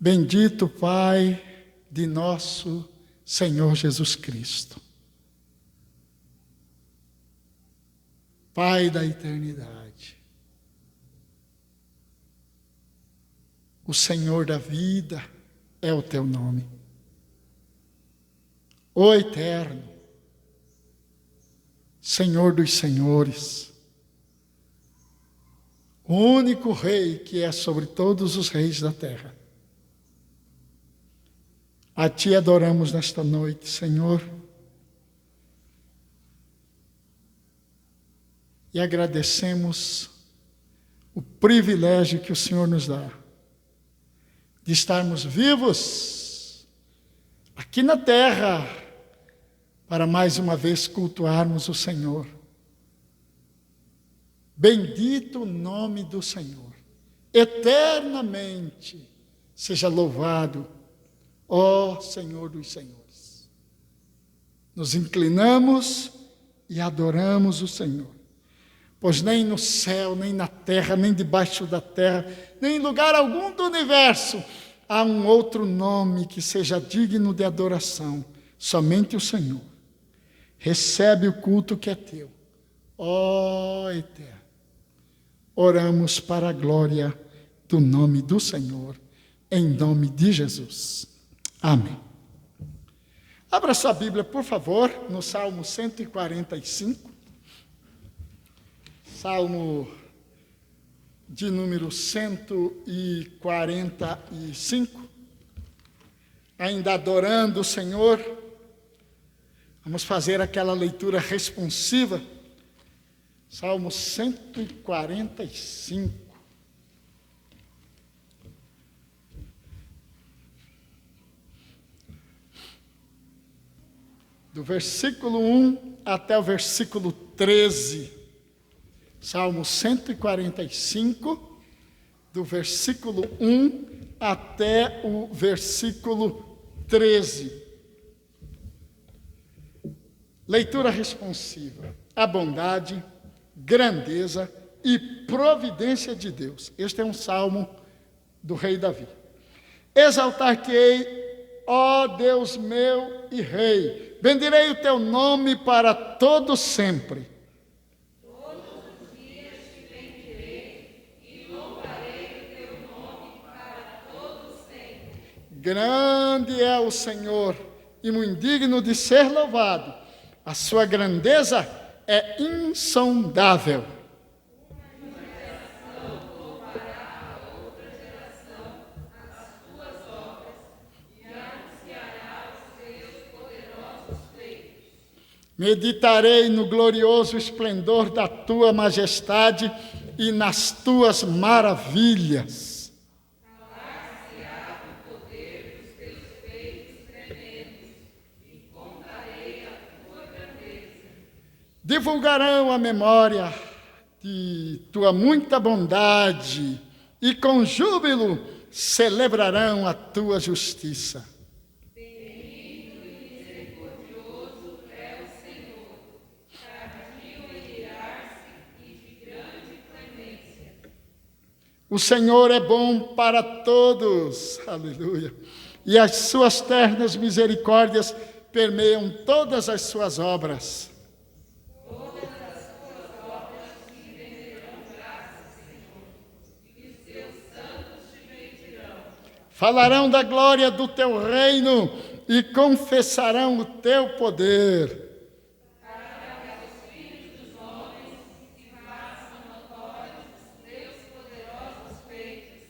Bendito Pai de nosso Senhor Jesus Cristo, Pai da eternidade, o Senhor da vida é o teu nome. O Eterno, Senhor dos senhores, o único Rei que é sobre todos os reis da terra. A Ti adoramos nesta noite, Senhor, e agradecemos o privilégio que o Senhor nos dá de estarmos vivos aqui na terra para mais uma vez cultuarmos o Senhor. Bendito o nome do Senhor, eternamente seja louvado, ó Senhor dos senhores. Nos inclinamos e adoramos o Senhor, pois nem no céu, nem na terra, nem debaixo da terra, nem em lugar algum do universo há um outro nome que seja digno de adoração, somente o Senhor. Recebe o culto que é teu, ó Eterno. Oramos para a glória do nome do Senhor, em nome de Jesus. Amém. Abra sua Bíblia, por favor, no Salmo 145. Salmo de número 145. Ainda adorando o Senhor, vamos fazer aquela leitura responsiva. Salmo 145. Do versículo 1 até o versículo 13. Salmo 145, do versículo 1 até o versículo 13. Leitura responsiva. A bondade, grandeza e providência de Deus. Este é um salmo do rei Davi. Exaltar-te-ei, ó Deus meu e Rei, bendirei o teu nome para todo sempre. Todos os dias te bendirei e louvarei o teu nome para todo sempre. Grande é o Senhor e muito digno de ser louvado. A sua grandeza é insondável. Uma geração louvará a outra geração as tuas obras e anunciará os teus poderosos feitos. Meditarei no glorioso esplendor da tua majestade e nas tuas maravilhas. Falar-se-á do poder dos teus feitos tremendos e contarei a tua grandeza. Divulgarão a memória de tua muita bondade e com júbilo celebrarão a tua justiça. Benigno e misericordioso é o Senhor, tardio em irar-se e de grande clemência. O Senhor é bom para todos, aleluia, e as suas ternas misericórdias permeiam todas as suas obras. Todas as tuas obras te renderão graças, Senhor, e os teus santos te bendirão. Falarão da glória do teu reino e confessarão o teu poder. Para que aos filhos dos homens se façam notórios os teus poderosos feitos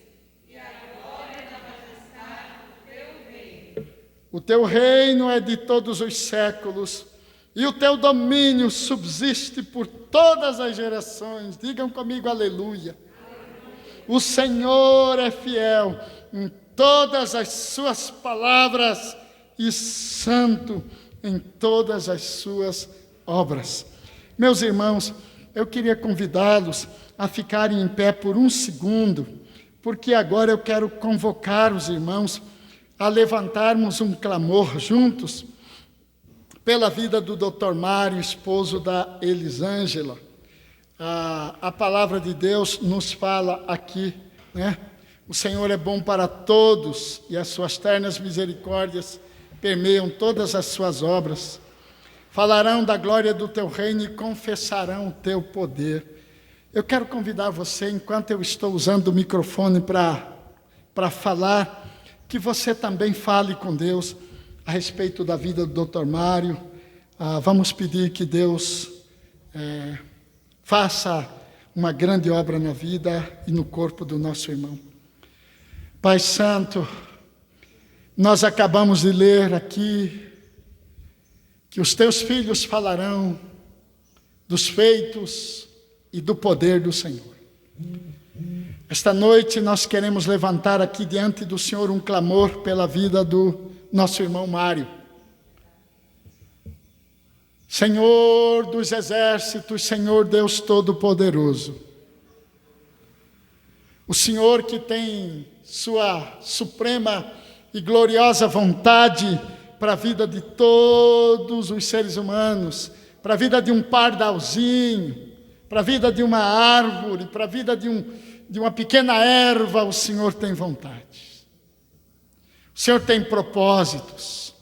e a glória da majestade do teu reino. O teu reino é de todos os séculos, e o teu domínio subsiste por todas as gerações. Digam comigo, aleluia. O Senhor é fiel em todas as suas palavras e santo em todas as suas obras. Meus irmãos, eu queria convidá-los a ficarem em pé por um segundo, porque agora eu quero convocar os irmãos a levantarmos um clamor juntos pela vida do Dr. Mário, esposo da Elisângela. A palavra de Deus nos fala aqui, né? O Senhor é bom para todos e as suas ternas misericórdias permeiam todas as suas obras. Falarão da glória do teu reino e confessarão o teu poder. Eu quero convidar você, enquanto eu estou usando o microfone para falar, que você também fale com Deus a respeito da vida do Dr. Mário. Vamos pedir que Deus faça uma grande obra na vida e no corpo do nosso irmão. Pai Santo, nós acabamos de ler aqui que os teus filhos falarão dos feitos e do poder do Senhor. Esta noite nós queremos levantar aqui diante do Senhor um clamor pela vida do nosso irmão Mário. Senhor dos exércitos, Senhor Deus Todo-Poderoso, o Senhor que tem sua suprema e gloriosa vontade para a vida de todos os seres humanos, para a vida de um pardalzinho, para a vida de uma árvore, para a vida de uma pequena erva, o Senhor tem vontade. O Senhor tem propósitos.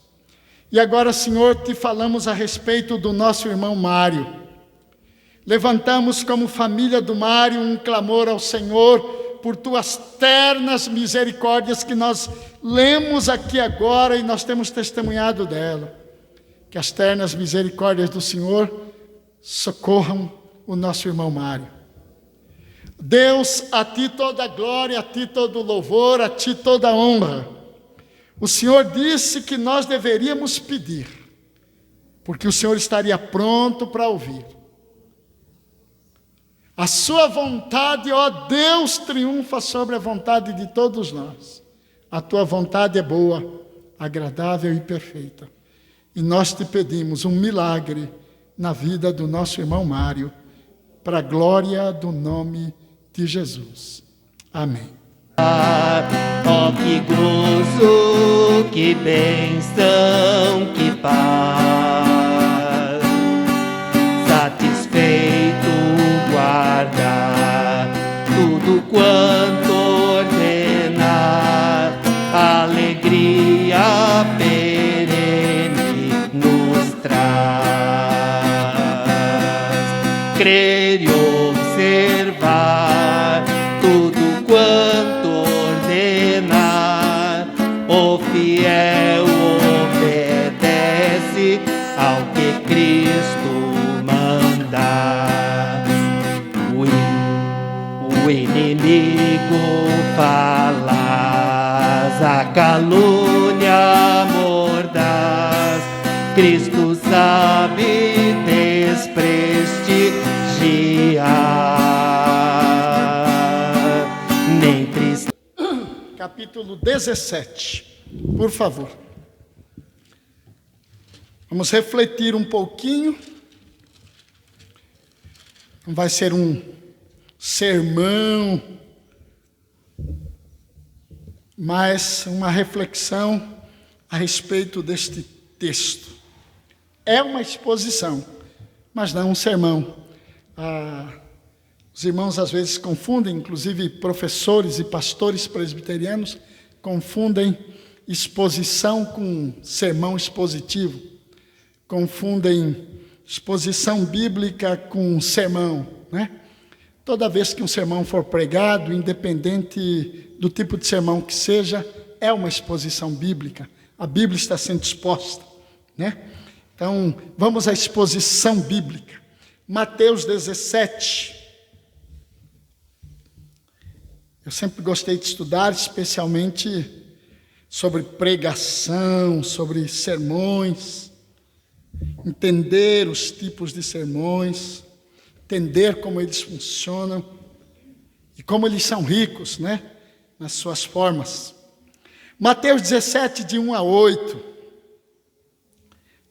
E agora, Senhor, te falamos a respeito do nosso irmão Mário. Levantamos como família do Mário um clamor ao Senhor por tuas ternas misericórdias que nós lemos aqui agora e nós temos testemunhado dela. Que as ternas misericórdias do Senhor socorram o nosso irmão Mário. Deus, a ti toda a glória, a ti todo o louvor, a ti toda a honra. O Senhor disse que nós deveríamos pedir, porque o Senhor estaria pronto para ouvir. A sua vontade, ó Deus, triunfa sobre a vontade de todos nós. A tua vontade é boa, agradável e perfeita. E nós te pedimos um milagre na vida do nosso irmão Mário, para a glória do nome de Jesus. Amém. Oh, que gozo, que bênção, que paz, satisfeito guardar tudo quanto ordenar, alegria perene nos traz, crer e observar tudo quanto ordenar, o fiel obedece ao que Cristo mandar. O inimigo falaz, a calúnia mordaz, Cristo sabe desprestigiar. Nem tristeza. Capítulo 17, por favor. Vamos refletir um pouquinho. Não vai ser um sermão, mas uma reflexão a respeito deste texto. É uma exposição, mas não um sermão. Os irmãos às vezes confundem, inclusive professores e pastores presbiterianos, confundem exposição com sermão expositivo. Confundem exposição bíblica com sermão, né? Toda vez que um sermão for pregado, independente do tipo de sermão que seja, é uma exposição bíblica. A Bíblia está sendo exposta, né? Então, vamos à exposição bíblica. Mateus 17. Eu sempre gostei de estudar, especialmente sobre pregação, sobre sermões, entender os tipos de sermões, entender como eles funcionam e como eles são ricos, né, nas suas formas. Mateus 17, de 1 a 8.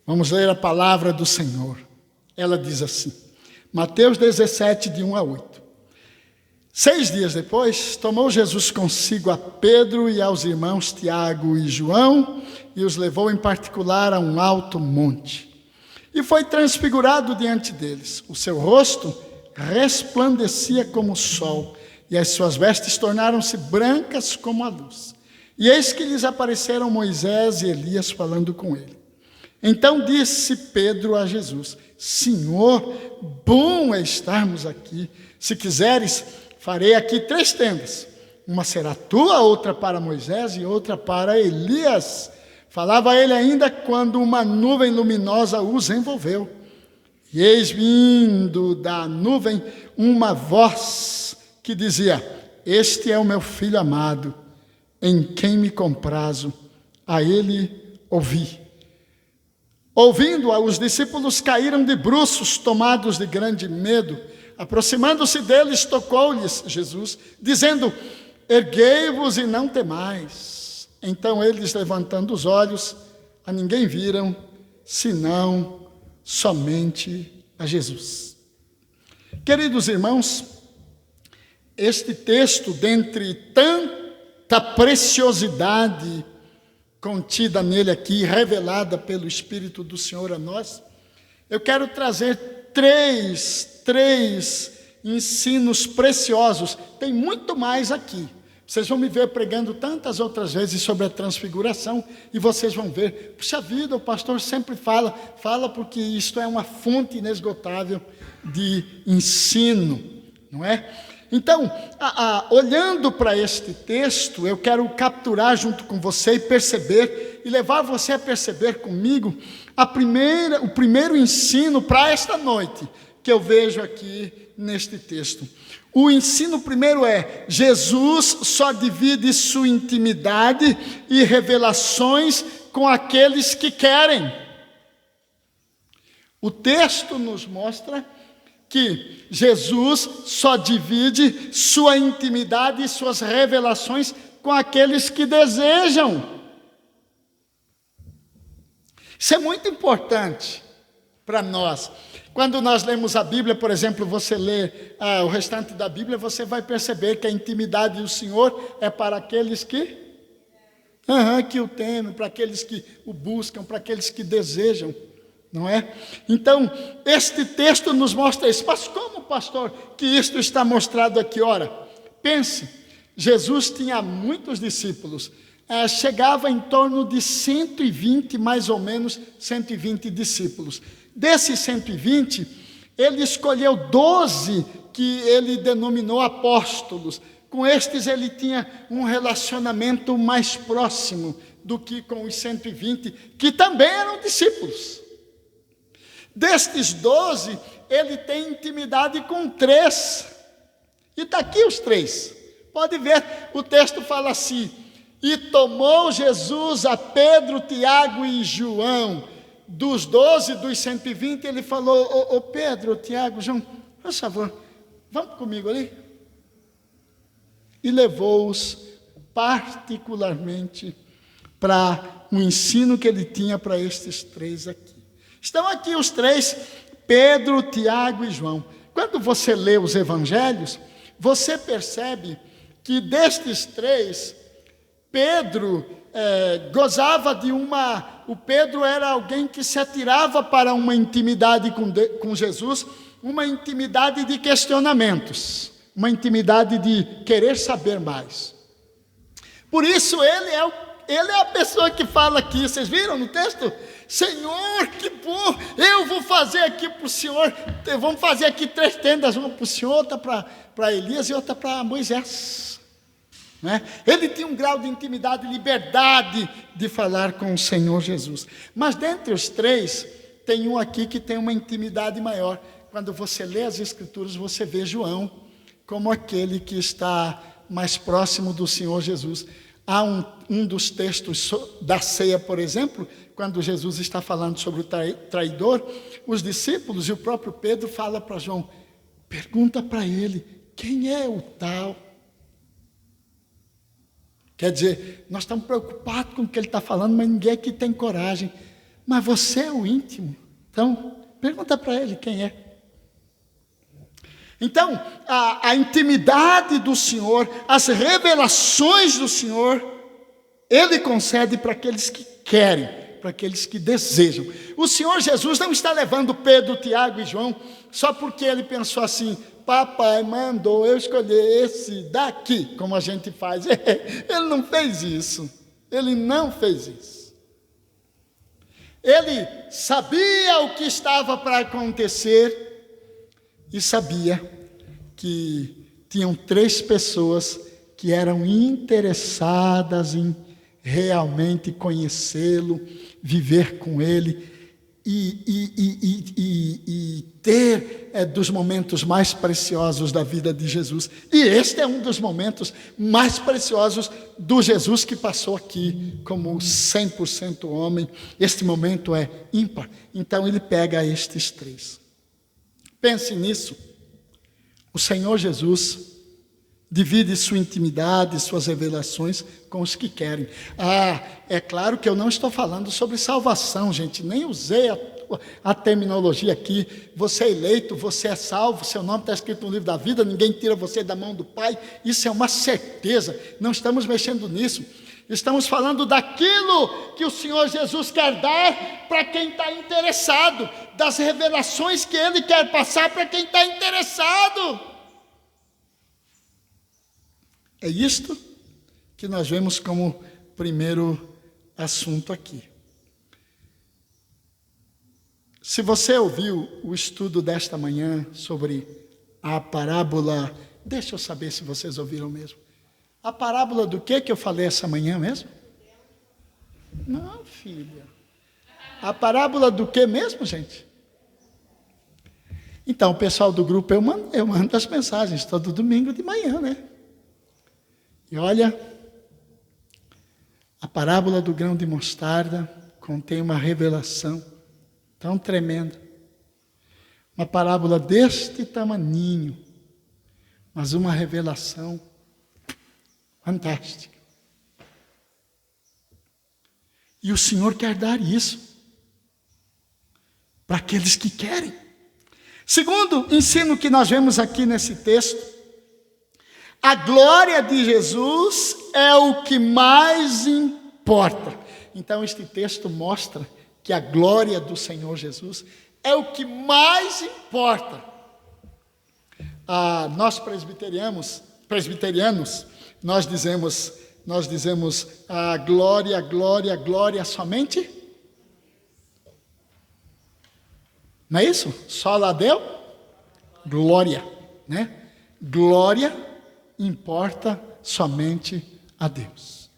Vamos ler a palavra do Senhor. Ela diz assim, Mateus 17, de 1 a 8. 6 dias depois, tomou Jesus consigo a Pedro e aos irmãos Tiago e João e os levou em particular a um alto monte. E foi transfigurado diante deles. O seu rosto resplandecia como o sol, e as suas vestes tornaram-se brancas como a luz. E eis que lhes apareceram Moisés e Elias falando com ele. Então disse Pedro a Jesus: Senhor, bom é estarmos aqui. Se quiseres, farei aqui 3 tendas. Uma será tua, outra para Moisés e outra para Elias. Falava ele ainda quando uma nuvem luminosa os envolveu. E eis vindo da nuvem uma voz que dizia: Este é o meu filho amado, em quem me comprazo, a ele ouvi. Ouvindo-a, os discípulos caíram de bruços, tomados de grande medo. Aproximando-se deles, tocou-lhes Jesus, dizendo: Erguei-vos e não temais. Então eles, levantando os olhos, a ninguém viram, senão somente a Jesus. Queridos irmãos, este texto, dentre tanta preciosidade contida nele aqui, revelada pelo Espírito do Senhor a nós, eu quero trazer três ensinos preciosos. Tem muito mais aqui. Vocês vão me ver pregando tantas outras vezes sobre a transfiguração e vocês vão ver, puxa vida, o pastor sempre fala porque isto é uma fonte inesgotável de ensino, não é? Então, olhando para este texto, eu quero capturar junto com você e perceber, e levar você a perceber comigo, o primeiro ensino para esta noite, que eu vejo aqui neste texto. O ensino primeiro é: Jesus só divide sua intimidade e revelações com aqueles que querem. O texto nos mostra que Jesus só divide sua intimidade e suas revelações com aqueles que desejam. Isso é muito importante para nós. Quando nós lemos a Bíblia, por exemplo, você lê o restante da Bíblia, você vai perceber que a intimidade do Senhor é para aqueles que o temem, para aqueles que o buscam, para aqueles que desejam, não é? Então, este texto nos mostra isso. Mas como, pastor, que isto está mostrado aqui? Ora, pense, Jesus tinha muitos discípulos, chegava em torno de 120, mais ou menos 120 discípulos. Desses 120, ele escolheu 12 que ele denominou apóstolos. Com estes ele tinha um relacionamento mais próximo do que com os 120, que também eram discípulos. Destes 12, ele tem intimidade com 3. E está aqui os 3. Pode ver, o texto fala assim: E tomou Jesus a Pedro, Tiago e João. Dos 12, dos 120, ele falou: Pedro, Tiago, João, por favor, vamos comigo ali. E levou-os particularmente para o ensino que ele tinha para estes 3 aqui. Estão aqui os 3, Pedro, Tiago e João. Quando você lê os evangelhos, você percebe que destes 3, Pedro gozava de o Pedro era alguém que se atirava para uma intimidade com Jesus, uma intimidade de questionamentos, uma intimidade de querer saber mais. Por isso ele é a pessoa que fala aqui, vocês viram no texto? Senhor, que bom, eu vou fazer aqui para o Senhor, vamos fazer aqui 3 tendas, uma para o Senhor, outra para Elias e outra para Moisés. Né? Ele tinha um grau de intimidade, liberdade de falar com o Senhor Jesus. Mas dentre os 3, tem um aqui que tem uma intimidade maior. Quando você lê as Escrituras, você vê João como aquele que está mais próximo do Senhor Jesus. Há um dos textos da ceia, por exemplo, quando Jesus está falando sobre o traidor, os discípulos e o próprio Pedro fala para João: pergunta para ele, quem é o tal? Quer dizer, nós estamos preocupados com o que ele está falando, mas ninguém aqui tem coragem. Mas você é o íntimo, então pergunta para ele quem é. Então, a intimidade do Senhor, as revelações do Senhor, Ele concede para aqueles que querem, para aqueles que desejam. O Senhor Jesus não está levando Pedro, Tiago e João só porque ele pensou assim: papai mandou eu escolher esse daqui, como a gente faz. Ele não fez isso. Ele não fez isso. Ele sabia o que estava para acontecer e sabia que tinham 3 pessoas que eram interessadas em realmente conhecê-lo, viver com ele e ter dos momentos mais preciosos da vida de Jesus. E este é um dos momentos mais preciosos do Jesus que passou aqui como 100% homem. Este momento é ímpar. Então ele pega estes 3. Pense nisso. O Senhor Jesus divide sua intimidade, suas revelações com os que querem. É claro que eu não estou falando sobre salvação, gente. Nem usei a terminologia aqui. Você é eleito, você é salvo, seu nome está escrito no livro da vida, ninguém tira você da mão do Pai. Isso é uma certeza. Não estamos mexendo nisso. Estamos falando daquilo que o Senhor Jesus quer dar para quem está interessado, das revelações que Ele quer passar para quem está interessado. É isto que nós vemos como primeiro assunto aqui. Se você ouviu o estudo desta manhã sobre a parábola, deixa eu saber se vocês ouviram mesmo. A parábola do que eu falei essa manhã mesmo? Não, filha. A parábola do que mesmo, gente? Então, o pessoal do grupo, eu mando as mensagens todo domingo de manhã, né? E olha, a parábola do grão de mostarda contém uma revelação tão tremenda. Uma parábola deste tamaninho, mas uma revelação fantástica. E o Senhor quer dar isso para aqueles que querem. Segundo ensino que nós vemos aqui nesse texto, a glória de Jesus é o que mais importa. Então, este texto mostra que a glória do Senhor Jesus é o que mais importa. Nós presbiterianos, nós dizemos a glória, glória, glória somente. Não é isso? Só lá deu? Glória, né? Glória importa somente a Deus.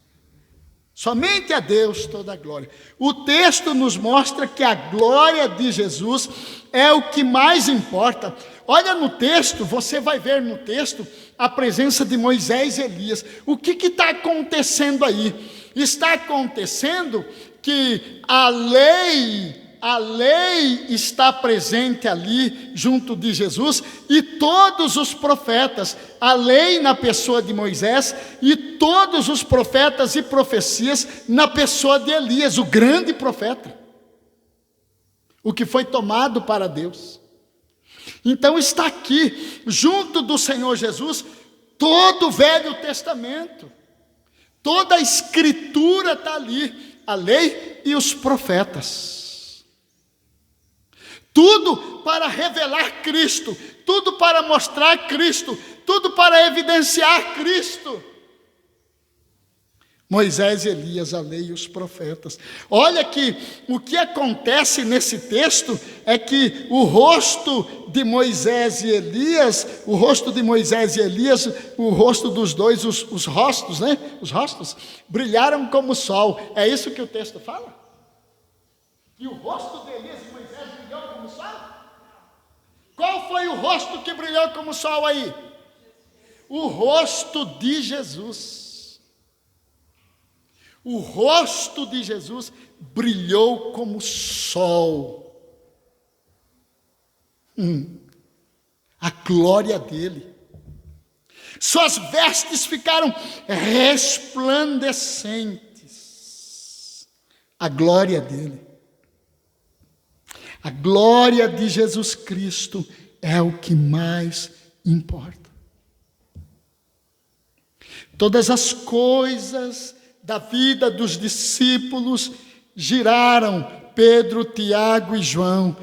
Somente a Deus toda a glória. O texto nos mostra que a glória de Jesus é o que mais importa. Olha no texto, você vai ver no texto a presença de Moisés e Elias. O que está acontecendo aí? Está acontecendo que a lei está presente ali junto de Jesus e todos os profetas, a lei na pessoa de Moisés e todos os profetas e profecias na pessoa de Elias, o grande profeta, o que foi tomado para Deus. Então está aqui, junto do Senhor Jesus, todo o Velho Testamento, toda a Escritura está ali, a lei e os profetas. Tudo para revelar Cristo, tudo para mostrar Cristo, tudo para evidenciar Cristo. Moisés, Elias, a lei e os profetas. Olha que o que acontece nesse texto é que o rosto de Moisés e Elias, o rosto dos dois, os rostos, né? Os rostos brilharam como o sol. É isso que o texto fala? E o rosto de Elias e Moisés brilhou como o sol? Qual foi o rosto que brilhou como o sol aí? O rosto de Jesus. O rosto de Jesus brilhou como sol. A glória dele. Suas vestes ficaram resplandecentes. A glória dele. A glória de Jesus Cristo é o que mais importa. Todas as coisas da vida dos discípulos giraram Pedro, Tiago e João.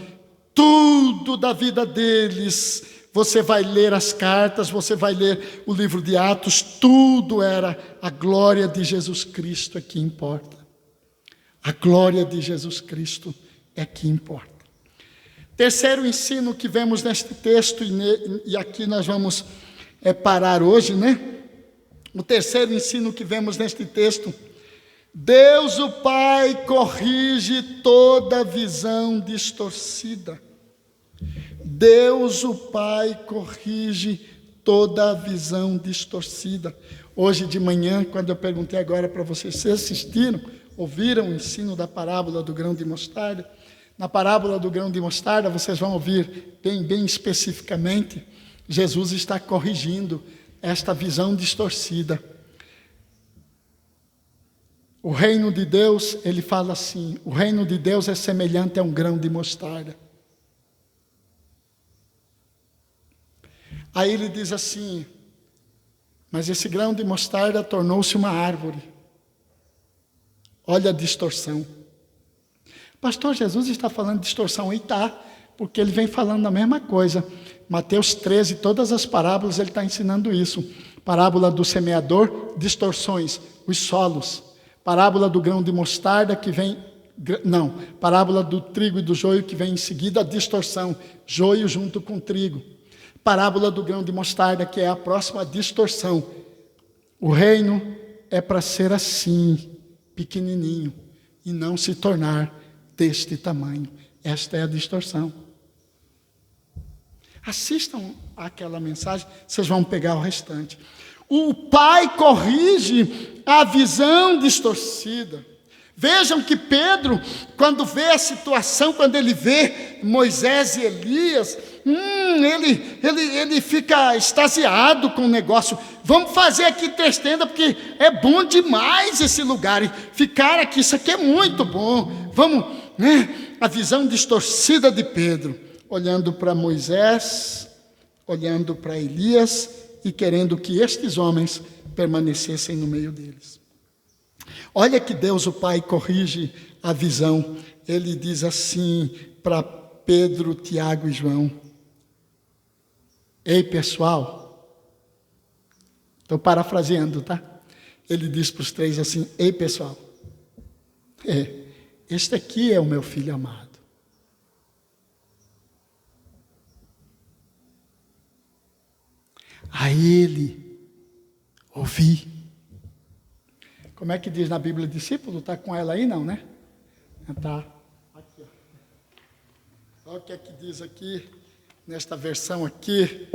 Tudo da vida deles, você vai ler as cartas, você vai ler o livro de Atos, tudo era a glória de Jesus Cristo é que importa. A glória de Jesus Cristo é que importa. Terceiro ensino que vemos neste texto, e aqui nós vamos parar hoje, né? O terceiro ensino que vemos neste texto: Deus o Pai corrige toda visão distorcida. Deus o Pai corrige toda a visão distorcida. Hoje de manhã, quando eu perguntei agora para vocês, se assistiram, ouviram o ensino da parábola do grão de mostarda? Na parábola do grão de mostarda, vocês vão ouvir bem especificamente, Jesus está corrigindo esta visão distorcida. O reino de Deus, ele fala assim, o reino de Deus é semelhante a um grão de mostarda. Aí ele diz assim, mas esse grão de mostarda tornou-se uma árvore. Olha a distorção. Pastor, Jesus está falando de distorção. E está, porque ele vem falando a mesma coisa. Mateus 13, todas as parábolas, ele está ensinando isso. Parábola do semeador, distorções, os solos. Parábola do grão de mostarda que vem... Não, parábola do trigo e do joio que vem em seguida, a distorção. Joio junto com trigo. Parábola do grão de mostarda, que é a próxima distorção. O reino é para ser assim, pequenininho, e não se tornar deste tamanho. Esta é a distorção. Assistam àquela mensagem, vocês vão pegar o restante. O Pai corrige a visão distorcida. Vejam que Pedro, quando vê a situação, quando ele vê Moisés e Elias, ele fica extasiado com o negócio. Vamos fazer aqui 3 tendas, porque é bom demais esse lugar. E ficar aqui, isso aqui é muito bom. Vamos, né? A visão distorcida de Pedro, olhando para Moisés, olhando para Elias e querendo que estes homens permanecessem no meio deles. Olha que Deus o Pai corrige a visão. Ele diz assim para Pedro, Tiago e João: ei pessoal, estou parafraseando, tá? Ele diz para os 3 assim: ei pessoal, este aqui é o meu filho amado. A ele ouvi. Como é que diz na Bíblia discípulo? Está com ela aí, não, né? Está aqui, ó. Olha o que é que diz aqui, nesta versão aqui.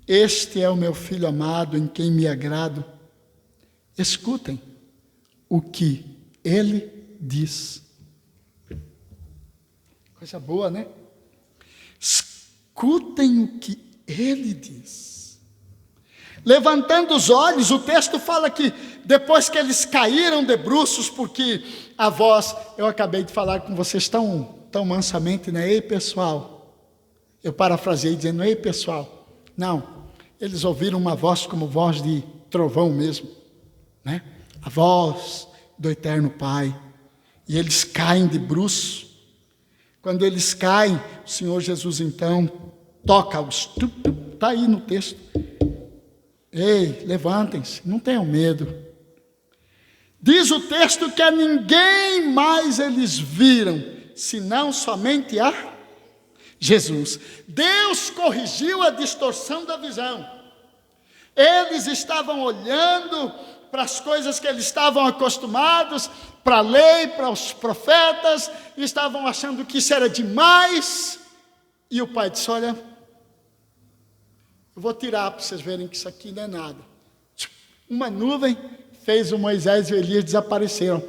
Este é o meu filho amado, em quem me agrado. Escutem o que ele diz. Coisa boa, né? Escutem o que ele diz. Levantando os olhos, o texto fala que depois que eles caíram de bruços, porque a voz, eu acabei de falar com vocês tão mansamente, né? Ei pessoal, eu parafraseei dizendo, ei pessoal. Não, eles ouviram uma voz como voz de trovão mesmo, né? A voz do eterno Pai. E eles caem de bruços. Quando eles caem, o Senhor Jesus então toca-os. Está aí no texto. Ei, levantem-se, não tenham medo. Diz o texto que a ninguém mais eles viram, senão somente a Jesus. Deus corrigiu a distorção da visão. Eles estavam olhando para as coisas que eles estavam acostumados, para a lei, para os profetas, e estavam achando que isso era demais. E o Pai disse, olha, eu vou tirar para vocês verem que isso aqui não é nada. Uma nuvem fez o Moisés e o Elias desapareceram.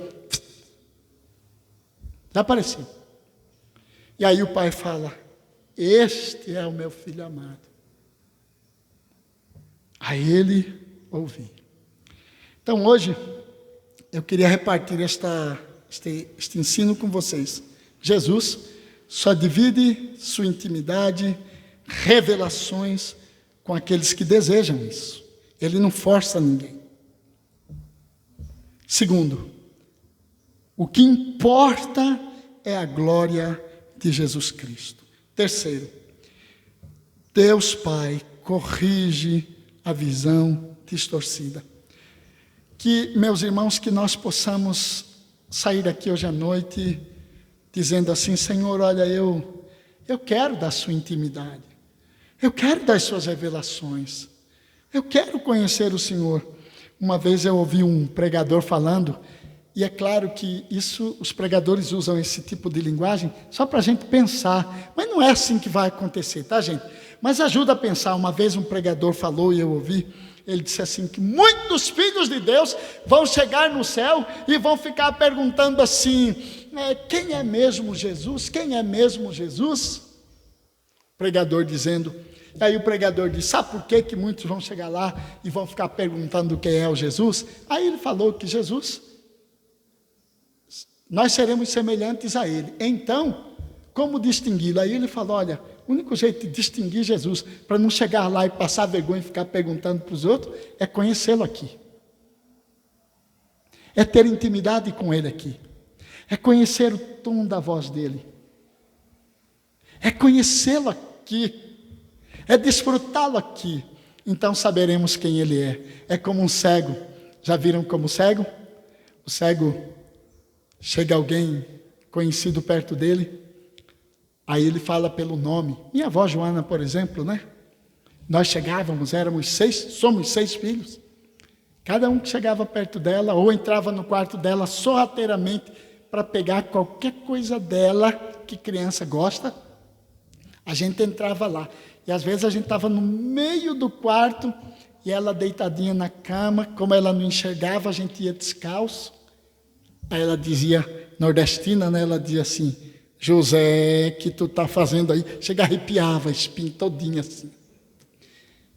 Desapareceram. E aí o Pai fala, este é o meu filho amado. A ele ouvi. Então hoje, eu queria repartir este ensino com vocês. Jesus só divide sua intimidade, revelações com aqueles que desejam isso. Ele não força ninguém. Segundo, o que importa é a glória de Jesus Cristo. Terceiro, Deus Pai corrige a visão distorcida. Que, meus irmãos, que nós possamos sair daqui hoje à noite dizendo assim: Senhor, olha, eu quero da sua intimidade, eu quero das suas revelações, eu quero conhecer o Senhor. Uma vez eu ouvi um pregador falando, e é claro que os pregadores usam esse tipo de linguagem só para a gente pensar, mas não é assim que vai acontecer, tá, gente? Mas ajuda a pensar. Uma vez um pregador falou e eu ouvi, ele disse assim, que muitos filhos de Deus vão chegar no céu e vão ficar perguntando assim: quem é mesmo Jesus? Quem é mesmo Jesus? O pregador dizendo, aí o pregador disse: sabe por que muitos vão chegar lá e vão ficar perguntando quem é o Jesus? Aí ele falou que Jesus, nós seremos semelhantes a ele. Então, como distingui-lo? Aí ele falou: olha, o único jeito de distinguir Jesus, para não chegar lá e passar vergonha e ficar perguntando para os outros, é conhecê-lo aqui. É ter intimidade com ele aqui. É conhecer o tom da voz dele. É conhecê-lo aqui. É desfrutá-lo aqui. Então saberemos quem ele é. É como um cego. Já viram como cego? O cego, chega alguém conhecido perto dele, aí ele fala pelo nome. Minha avó Joana, por exemplo, né? Nós chegávamos, somos 6 filhos. Cada um que chegava perto dela, ou entrava no quarto dela sorrateiramente para pegar qualquer coisa dela que criança gosta, a gente entrava lá. E às vezes a gente estava no meio do quarto e ela deitadinha na cama, como ela não enxergava, a gente ia descalço. Aí ela dizia, nordestina, né? Ela dizia assim: José, que tu tá fazendo aí? Chega, arrepiava a espinha todinha assim.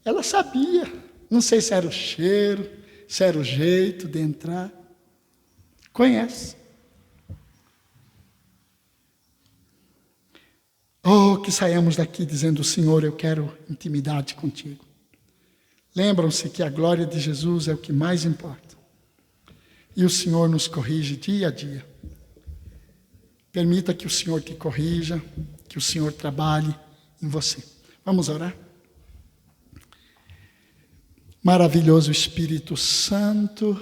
Ela sabia, não sei se era o cheiro, se era o jeito de entrar. Conhece. Oh, que saiamos daqui dizendo: Senhor, eu quero intimidade contigo. Lembram-se que a glória de Jesus é o que mais importa. E o Senhor nos corrige dia a dia. Permita que o Senhor te corrija, que o Senhor trabalhe em você. Vamos orar? Maravilhoso Espírito Santo,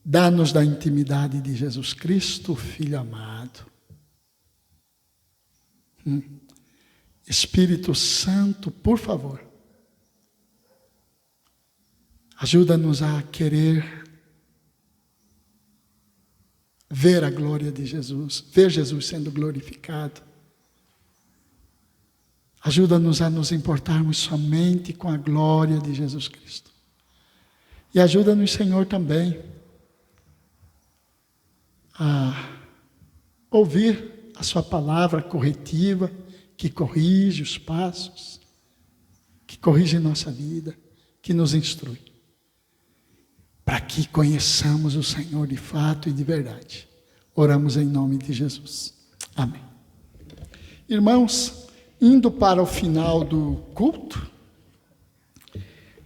dá-nos da intimidade de Jesus Cristo, Filho amado. Espírito Santo, por favor, ajuda-nos a querer ver a glória de Jesus, ver Jesus sendo glorificado. Ajuda-nos a nos importarmos somente com a glória de Jesus Cristo. E ajuda-nos, Senhor, também a ouvir a sua palavra corretiva, que corrige os passos, que corrige nossa vida, que nos instrui, para que conheçamos o Senhor de fato e de verdade. Oramos em nome de Jesus. Amém. Irmãos, indo para o final do culto,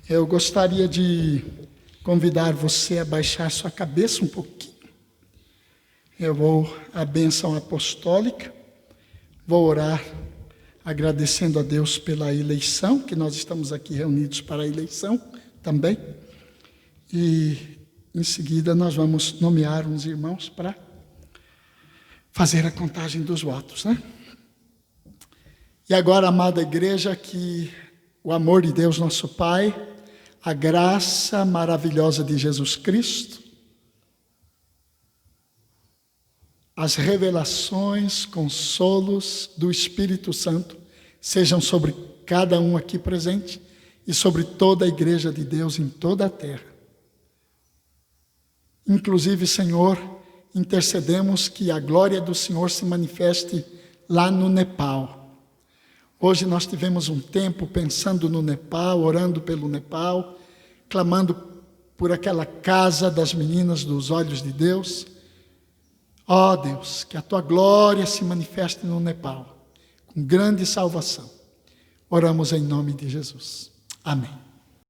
eu gostaria de convidar você a baixar sua cabeça um pouquinho. Eu vou à bênção apostólica, vou orar agradecendo a Deus pela eleição, que nós estamos aqui reunidos para a eleição também. E em seguida nós vamos nomear uns irmãos para fazer a contagem dos votos, né? E agora, amada igreja, que o amor de Deus nosso Pai, a graça maravilhosa de Jesus Cristo, as revelações, consolos do Espírito Santo sejam sobre cada um aqui presente e sobre toda a igreja de Deus em toda a terra. Inclusive, Senhor, intercedemos que a glória do Senhor se manifeste lá no Nepal. Hoje nós tivemos um tempo pensando no Nepal, orando pelo Nepal, clamando por aquela casa das meninas dos olhos de Deus. Ó Deus, que a Tua glória se manifeste no Nepal, com grande salvação. Oramos em nome de Jesus. Amém.